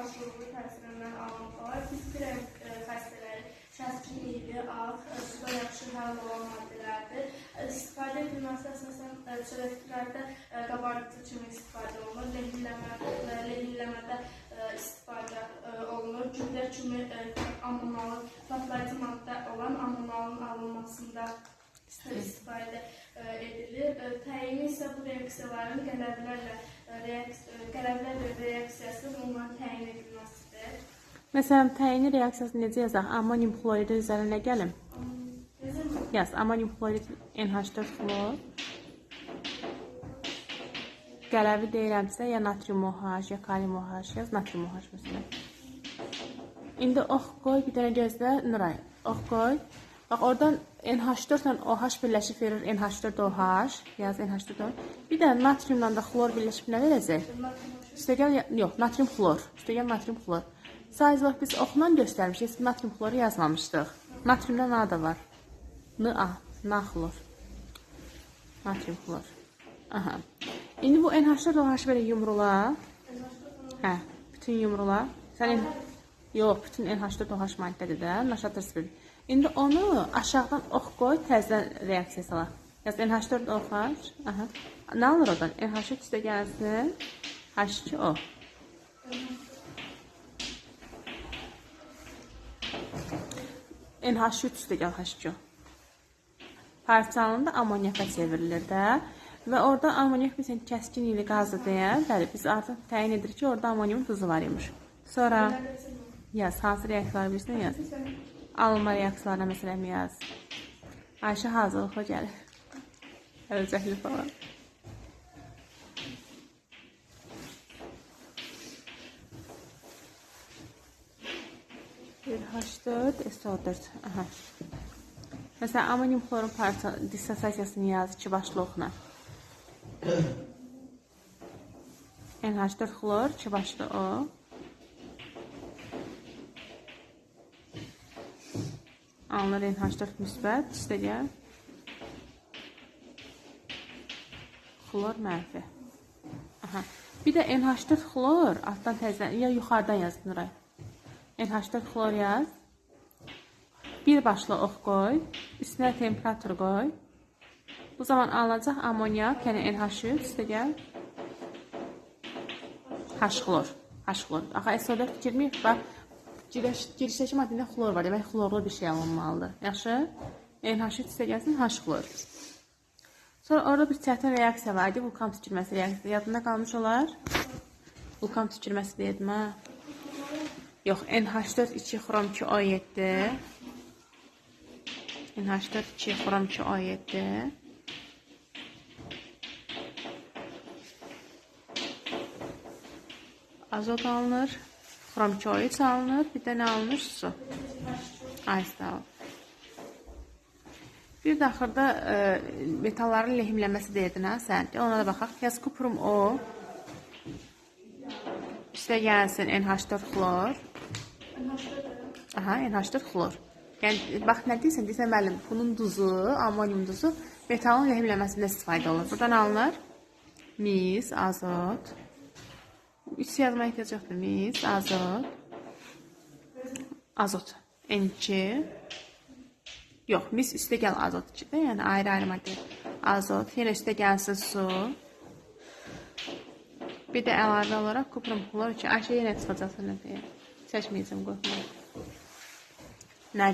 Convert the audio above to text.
aşırılığı təsirindən alınmalar, diskren xəstələri, şəskiliyi, suda yaxşı həll olan maddələrdir. İstifadə edilməsi əsasən çörəklərdə qabartıcı kimi istifadə olunur, lehilləmədə istifadə olunur, gübrə kimi ammonalın, patlayıcı maddə olan ammonalın alınmasında istifadə edilir. Təyini isə bu reaksiyaların qələblərlə reaksiyası onların təyin edilməsidir. Məsələn, təyini reaksiyasını necə yazaq? Amonium xloridi üzərinə nə gəlim? Yaz, amonium xlorid NH4 xlor. Qələbi deyirəmsə, ya natrium OH, ya kalium OH yaz, natrium OH məsələn. İndi ox qoy, bir dənə gözlə, Nuray. Ox qoy. Bax, oradan NH4 ilə OH birləşib verir NH4OH. Yaz, NH4OH. Bir də natriumla da xlor birləşib nə verəcək? Üstəgəl, yox, natrium xlor. Üstəgəl natrium xlor. Sadəcə bax, biz oxla göstərmişik, natrium xloru yazmamışdıq. Natriumda Na da var. Na, naxlor. Natrium xlor. Aha. İndi bu NH4OH belə yumrula. Hə, bütün yumrula. Sənin, yox, bütün NH4OH maddədir də, naşatır. İndi onu aşağıdan ox qoy, təzədən reaksiya salaq. Yaz, NH4OH. Aha. Nə alır oradan? NH3 üstə gəlsin. H2O. NH3 üstə gəl H2O. Parçalında amonyaka çevrilir də. Və orada amonyak bizim kəskinlikli qazı deyən, bəli, biz artıq təyin edirik ki, orada amonyum tuzu var imiş. Sonra yaz, hansı reaksiyalar bilirsən yaz. Alınma reaksiyalarına məsələn yaz. Ayşə hazırlıqla gəlir. Əlcəkli falan. H4, SO4. Aha. Məsələn, amonium xlorun dissosiasiyasını yaz 2 başlı oxuna. NH4 xlor 2 başlı o. Alınır NH4 müsbət, üstəgəl xlor mənfi. Aha. Bir də NH4 xlor altdan təzədən, ya yuxarıdan yaz Nuray. NH4 xlor yaz. Bir başlı ox qoy, üstünə temperatur qoy. Bu zaman alınacaq amonyak, yəni NH3, üstəgəl H xlor. H xlor. Axa, SO4 girməyib, bax. Girişdəki maddəndə xlor var, demək xlorlu bir şey alınmalıdır. Yaxşı? NH3 üstə gəlsin H xlor. Sonra orada bir çətin reaksiya var idi, vulkan tükürməsi reaksiyası. Yadında qalmış olar. Vulkan tükürməsi deyildim, ha? Yox, NH4 2 xrom 2 O7. NH4 2 xrom 2 O7. Azot alınır. Xrom 2O3 alınır. Bir də nə alınır? Su. Ayısı alınır. Bir də axırda metalların lehimləməsi deyirdin, ha, sən? Ona da baxaq. Yaz, kuprum O. Üstə gəlsin NH4 xlor. Aha, NH4 xlor. Yəni, bax, nə deyirsən? Deyirsən, müəllim, bunun duzu, amonium duzu metalın lehimləməsində istifadə olur. Buradan alınır. Mis, azot. 3 yazmaya ehtiyac yoxdur. Mis, azot. Azot. N2. Yox, mis üstə gəl azot 2-də. Yəni, ayrı-ayrı maddə. Azot. Yenə üstə gəlsin su. Bir də əlavə olaraq kuprum xlor 2. Ayşə yenə çıxacaqsın. Seçməyəcəm, qorxma. Nə